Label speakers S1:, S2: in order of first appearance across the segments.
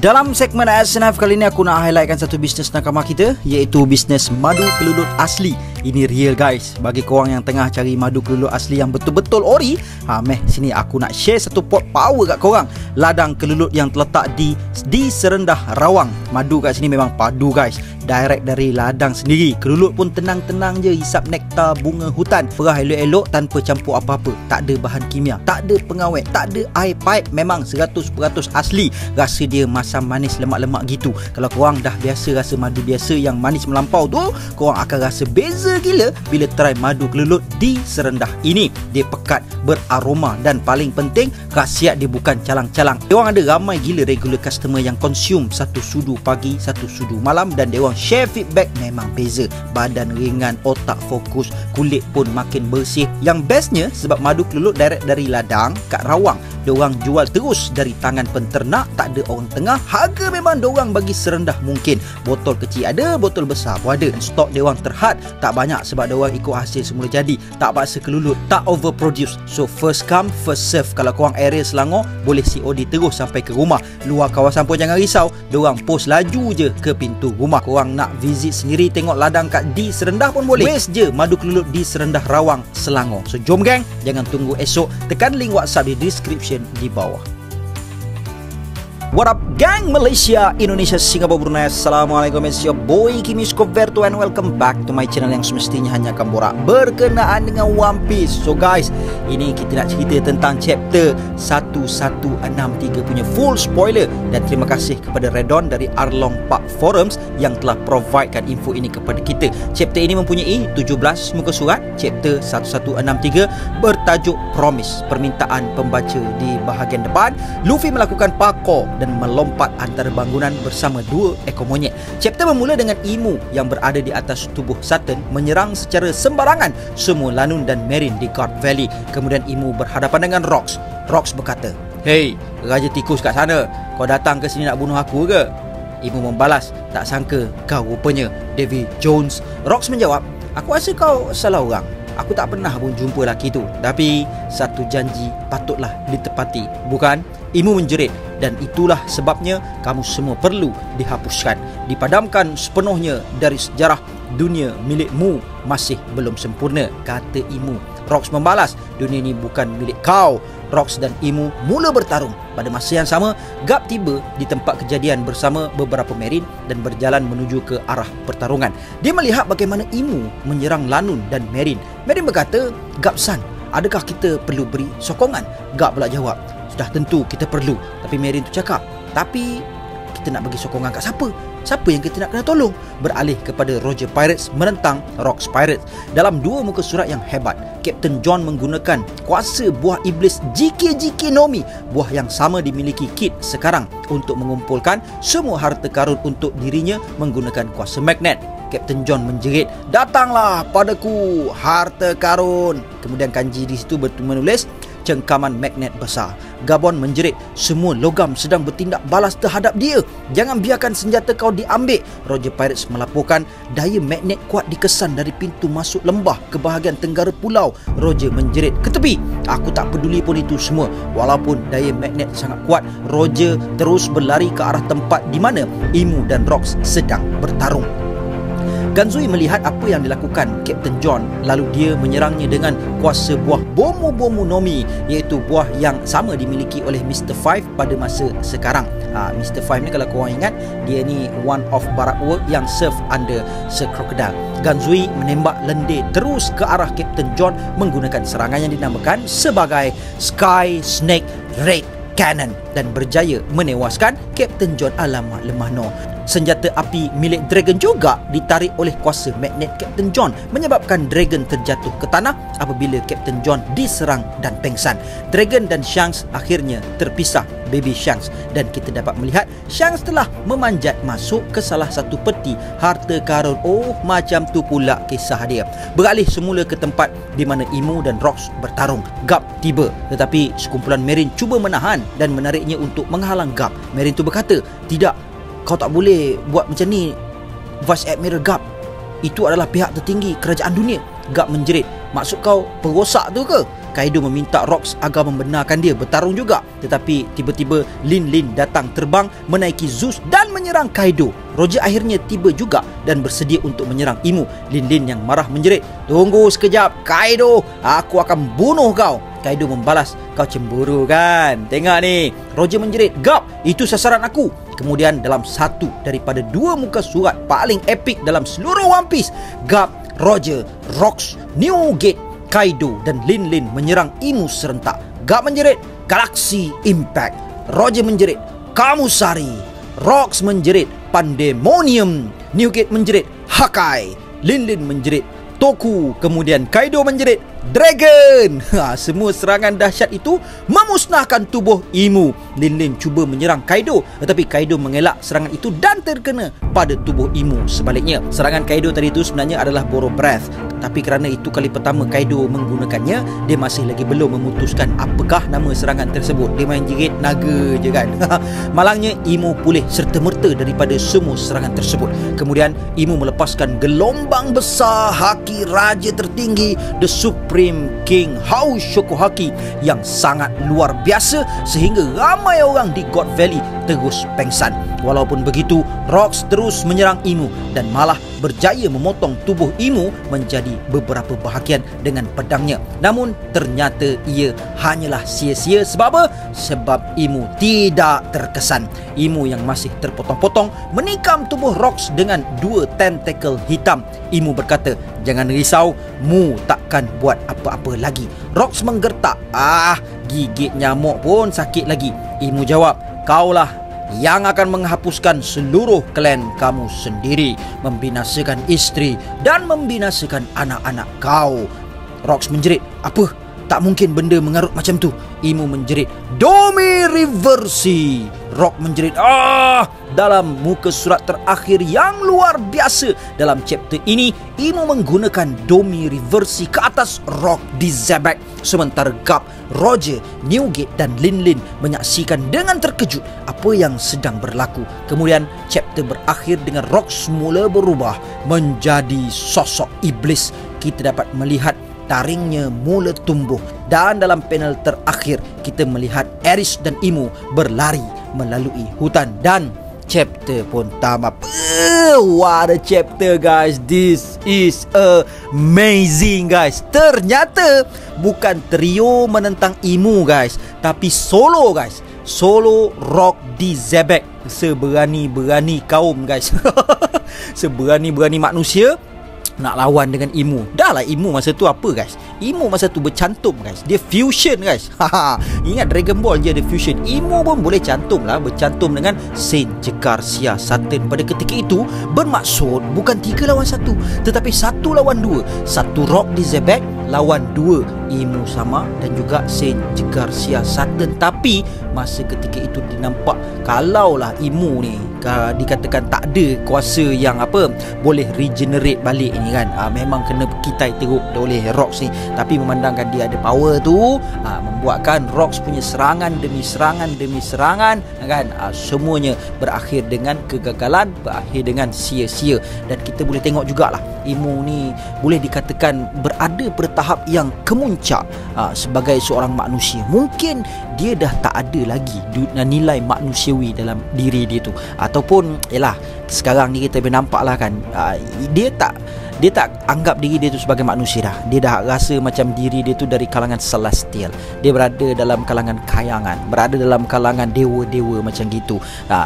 S1: Dalam segmen ASNF kali ini aku nak highlightkan satu bisnes nakama kita, iaitu bisnes madu kelulut asli. Ini real guys. Bagi korang yang tengah cari madu kelulut asli yang betul-betul ori, sini aku nak share satu pot power kat korang. Ladang kelulut yang terletak di Serendah Rawang. Madu kat sini memang padu guys, direct dari ladang sendiri. Kelulut pun tenang-tenang je hisap nektar bunga hutan, perah elok-elok tanpa campur apa-apa. Tak ada bahan kimia, tak ada pengawet, tak ada air pipe. Memang 100% asli. Rasa dia masam manis lemak-lemak gitu. Kalau korang dah biasa rasa madu biasa yang manis melampau tu, korang akan rasa beza gila bila try madu kelulut di Serendah ini. Dia pekat, beraroma dan paling penting khasiat dia bukan calang-calang. Diorang ada ramai gila regular customer yang consume satu sudu pagi, satu sudu malam, dan diorang share feedback memang beza. Badan ringan, otak fokus, kulit pun makin bersih. Yang bestnya sebab madu kelulut direct dari ladang kat Rawang, diorang jual terus dari tangan penternak, tak ada orang tengah. Harga memang diorang bagi serendah mungkin. Botol kecil ada, botol besar pun ada. Stok diorang terhad, tak banyak sebab diorang ikut hasil semula jadi. Tak paksa kelulut, tak overproduce. So first come first serve. Kalau korang area Selangor, boleh COD terus sampai ke rumah. Luar kawasan pun jangan risau, diorang post laju je ke pintu rumah. Korang nak visit sendiri tengok ladang kat di Serendah pun boleh. Waste je madu kelulut di Serendah Rawang, Selangor. So jom gang, jangan tunggu esok. Tekan link WhatsApp di description di bawah. What up gang, Malaysia, Indonesia, Singapura, Brunei. Assalamualaikum, it's your boy Kimi Skoverto and welcome back to my channel yang semestinya hanya akan borak berkenaan dengan One Piece. So guys, ini kita nak cerita tentang chapter 1163 punya full spoiler. Dan terima kasih kepada Redon dari Arlong Park Forums yang telah providekan info ini kepada kita. Chapter ini mempunyai 17 muka surat. Chapter 1163 bertajuk Promise, permintaan pembaca di bahagian depan. Luffy melakukan parkour dan melompat antara bangunan bersama dua ekor monyet. Chapter bermula dengan Imu yang berada di atas tubuh Sutton menyerang secara sembarangan semua Lanun dan Marine di Guard Valley. Kemudian Imu berhadapan dengan Rox. Rox berkata, "Hey, Raja Tikus kat sana, kau datang ke sini nak bunuh aku ke?" Imu membalas, "Tak sangka kau rupanya Davy Jones." Rox menjawab, "Aku rasa kau salah orang. Aku tak pernah pun jumpa lelaki tu. Tapi satu janji patutlah ditepati, bukan?" Imu menjerit, "Dan itulah sebabnya kamu semua perlu dihapuskan, dipadamkan sepenuhnya dari sejarah. Dunia milikmu masih belum sempurna," kata Imu. Rox membalas, "Dunia ini bukan milik kau." Rox dan Imu mula bertarung. Pada masa yang sama, Garp tiba di tempat kejadian bersama beberapa Marine dan berjalan menuju ke arah pertarungan. Dia melihat bagaimana Imu menyerang Lanun dan Marine. Marine berkata, "Garp-san, adakah kita perlu beri sokongan?" Garp pula jawab, "Sudah tentu kita perlu." Tapi Marine tu cakap, "Tapi kita nak bagi sokongan kat siapa? Siapa yang kita nak kena tolong?" Beralih kepada Roger Pirates menentang Rox Pirates. Dalam dua muka surat yang hebat, Captain John menggunakan kuasa buah iblis GK Nomi, buah yang sama dimiliki Kid sekarang, untuk mengumpulkan semua harta karun untuk dirinya menggunakan kuasa magnet. Captain John menjerit, "Datanglah padaku harta karun." Kemudian kanji di situ menulis cengkaman magnet besar. Gabon menjerit, "Semua logam sedang bertindak balas terhadap dia. Jangan biarkan senjata kau diambil." Roger Pirates melaporkan daya magnet kuat dikesan dari pintu masuk lembah ke bahagian tenggara pulau. Roger menjerit, "Ke tepi." "Aku tak peduli pun itu semua." Walaupun daya magnet sangat kuat, Roger terus berlari ke arah tempat di mana Imu dan Rox sedang bertarung. Ganzui melihat apa yang dilakukan Captain John, lalu dia menyerangnya dengan kuasa buah Bomu Nomi, iaitu buah yang sama dimiliki oleh Mr. Five pada masa sekarang. Mr. Five ni kalau korang ingat, dia ni one of barak work yang serve under Sir Crocodile. Ganzui menembak lendir terus ke arah Captain John menggunakan serangan yang dinamakan sebagai Sky Snake Red Cannon dan berjaya menewaskan Captain John. Alamak, lemah no. Senjata api milik Dragon juga ditarik oleh kuasa magnet Captain John, menyebabkan Dragon terjatuh ke tanah apabila Captain John diserang dan pengsan. Dragon dan Shanks akhirnya terpisah, Baby Shanks, dan kita dapat melihat Shanks telah memanjat masuk ke salah satu peti harta karun. Oh, macam tu pula kisah dia. Beralih semula ke tempat di mana Imu dan Rox bertarung. Garp tiba, tetapi sekumpulan Marine cuba menahan dan menariknya untuk menghalang Garp. Marine tu berkata, "Tidak, kau tak boleh buat macam ni, Vice Admiral Garp. Itu adalah pihak tertinggi kerajaan dunia." Garp menjerit, "Maksud kau perosak tu ke?" Kaido meminta Rocks agar membenarkan dia bertarung juga. Tetapi tiba-tiba Lin Lin datang terbang menaiki Zeus dan menyerang Kaido. Roger akhirnya tiba juga dan bersedia untuk menyerang Imu. Lin Lin yang marah menjerit, "Tunggu sekejap, Kaido, aku akan bunuh kau." Kaido membalas, "Kau cemburu kan? Tengok ni." Roger menjerit, "Gap, itu sasaran aku." Kemudian dalam satu daripada dua muka surat paling epik dalam seluruh One Piece, Gap, Roger, Rocks, New Gate, Kaido dan Lin Lin menyerang Imu serentak. Gap menjerit, "Galaxy Impact." Roger menjerit, "Kamusari." Rocks menjerit, "Pandemonium." New Gate menjerit, "Hakai." Lin Lin menjerit, "Toku." Kemudian Kaido menjerit, "Dragon." Semua serangan dahsyat itu memusnahkan tubuh Imu. Lin Lin cuba menyerang Kaido, tetapi Kaido mengelak serangan itu dan terkena pada tubuh Imu. Sebaliknya, serangan Kaido tadi itu sebenarnya adalah Borrow Breath. Tapi kerana itu kali pertama Kaido menggunakannya, dia masih lagi belum memutuskan apakah nama serangan tersebut. Dia main jerit naga je kan. Malangnya Imu pulih serta-merta daripada semua serangan tersebut. Kemudian Imu melepaskan gelombang besar haki raja tertinggi, The Supreme King Hau Shokuhaki, yang sangat luar biasa sehingga ramai orang di God Valley terus pengsan. Walaupun begitu, Rocks terus menyerang Imu dan malah berjaya memotong tubuh Imu menjadi beberapa bahagian dengan pedangnya. Namun ternyata ia hanyalah sia-sia. Sebab apa? Sebab Imu tidak terkesan. Imu yang masih terpotong-potong menikam tubuh Rocks dengan dua tentakel hitam. Imu berkata, "Jangan risau, mu takkan buat apa-apa lagi." Rocks menggertak, "Gigit nyamuk pun sakit lagi." Imu jawab, "Kaulah yang akan menghapuskan seluruh klan kamu sendiri, membinasakan isteri dan membinasakan anak-anak kau." Rocks menjerit, "Apa? Tak mungkin benda mengarut macam tu." Imu menjerit, "Domi Reversi." Rock menjerit, Dalam muka surat terakhir yang luar biasa dalam chapter ini, Imu menggunakan Domi Reversi ke atas Rock di Zebek. Sementara Gap, Roger, New Gate dan Lin Lin menyaksikan dengan terkejut apa yang sedang berlaku. Kemudian chapter berakhir dengan Rock semula berubah menjadi sosok iblis. Kita dapat melihat taringnya mula tumbuh dan dalam panel terakhir kita melihat Aris dan Imu berlari melalui hutan dan chapter pun tamat. What a chapter, guys. This is amazing, guys. Ternyata bukan trio menentang Imu, guys, tapi solo, guys. Solo Rock di Zebek. Seberani-berani kaum, guys. Seberani-berani manusia nak lawan dengan Imu. Dah lah Imu masa tu apa, guys? Imu masa tu bercantum, guys. Dia fusion, guys. Ingat Dragon Ball je ada fusion. Imu pun boleh cantum lah. Bercantum dengan Saint Jekar Sia Saturn. Pada ketika itu bermaksud bukan 3 lawan 1, tetapi 1 lawan 2. 1 Rock di Zebek lawan 2 Imu sama dan juga Saint Jekar Sia Saturn. Tapi masa ketika itu dinampak kalaulah Imu ni dikatakan tak ada kuasa yang boleh regenerate balik ni kan, memang kena kitai teruk oleh Rocks ni. Tapi memandangkan dia ada power tu, membuatkan Rocks punya serangan demi serangan demi serangan kan, semuanya berakhir dengan kegagalan, berakhir dengan sia-sia. Dan kita boleh tengok jugalah Imu ni boleh dikatakan berada pada tahap yang kemuncak sebagai seorang manusia. Mungkin dia dah tak ada lagi nilai manusiawi dalam diri dia tu, ataupun sekarang ni kita boleh nampak lah kan, dia tak anggap diri dia tu sebagai manusia dah. Dia dah rasa macam diri dia tu dari kalangan celestial. Dia berada dalam kalangan kayangan, berada dalam kalangan dewa-dewa macam gitu.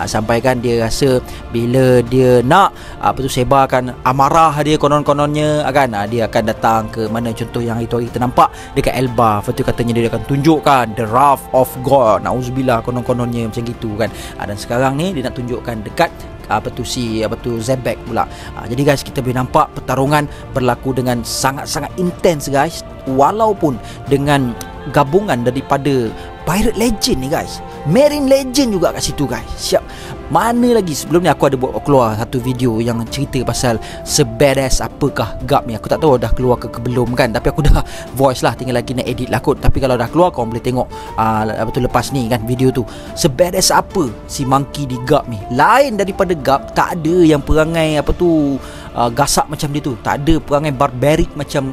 S1: Sampai kan dia rasa bila dia nak sebarkan amarah dia konon-kononnya kan, dia akan datang ke mana, contoh yang itu hari kita nampak dekat Elba. Lepas tu katanya dia akan tunjukkan the wrath of God. Nauzubillah, konon-kononnya macam gitu kan. Dan sekarang ni dia nak tunjukkan dekat Zebek pula. Jadi guys, kita boleh nampak pertarungan berlaku dengan sangat-sangat intens, guys. Walaupun dengan gabungan daripada Pirate Legend ni, guys, Marine Legend juga kat situ, guys. Siap. Mana lagi, sebelum ni aku ada buat keluar satu video yang cerita pasal sebadass apakah Gap ni. Aku tak tahu dah keluar ke belum kan, tapi aku dah voice lah, tinggal lagi nak edit lah kot. Tapi kalau dah keluar, korang boleh tengok lepas ni kan video tu. Sebadass apa si Monkey di Gap ni. Lain daripada Gap, tak ada yang perangai gasak macam dia tu. Tak ada perangai barbaric macam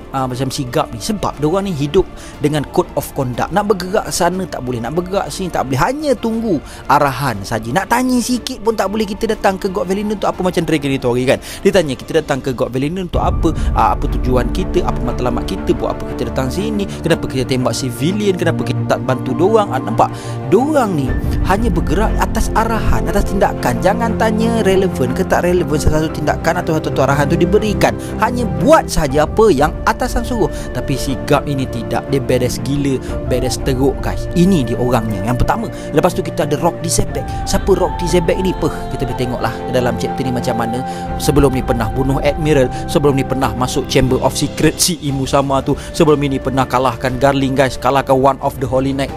S1: sigap ni. Sebab diorang ni hidup dengan code of conduct. Nak bergerak sana tak boleh, nak bergerak sini tak boleh, hanya tunggu arahan saja. Nak tanya sikit pun tak boleh. Kita datang ke God Valley untuk apa, macam Dragon Story kan. Dia tanya kita datang ke God Valley untuk apa, apa tujuan kita, apa matlamat kita, buat apa kita datang sini, kenapa kita tembak civilian, kenapa kita tak bantu diorang. Nampak? Diorang ni hanya bergerak atas arahan, atas tindakan. Jangan tanya relevan ke tak relevan satu tindakan atau satu arahan tu diberikan. Hanya buat saja apa yang atasan suruh. Tapi sigap ini tidak. Dia beres gila, beres teruk guys. Ini dia orangnya. Yang pertama. Lepas tu kita ada Rock D. Zebek. Siapa Rock D. Zebek ini? Kita boleh tengoklah dalam chapter ni macam mana. Sebelum ni pernah bunuh Admiral, sebelum ni pernah masuk Chamber of Secret si Imu sama tu, sebelum ini pernah kalahkan Garling guys, kalahkan One of the Holy Knight.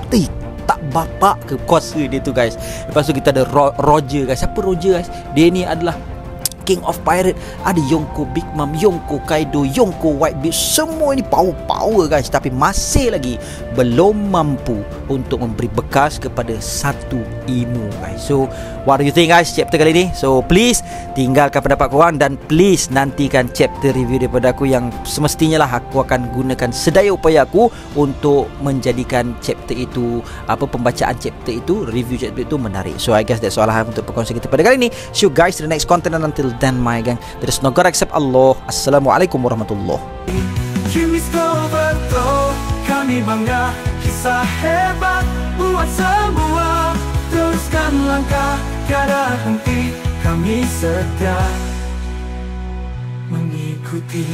S1: Tak bapak ke kuasa dia tu guys. Lepas tu kita ada Roger guys. Siapa Roger guys? Dia ni adalah King of Pirate. Ada Yonko Big Mom, Yonko Kaido, Yonko Whitebeard. Semua ni power guys. Tapi masih lagi belum mampu untuk memberi bekas kepada satu Imu guys. So what do you think guys chapter kali ni? So please tinggalkan pendapat korang, dan please nantikan chapter review daripada aku, yang semestinya lah aku akan gunakan sedaya upaya aku untuk menjadikan chapter itu, pembacaan chapter itu, review chapter itu menarik. So I guess that's all I have untuk perkongsian kita pada kali ni. See you guys in the next content, and until then my gang, there is no God except Allah. Assalamualaikum warahmatullahi. Kami bangga kisah hebat buat semua. Teruskan langkah, tiada henti. Kami setia mengikuti.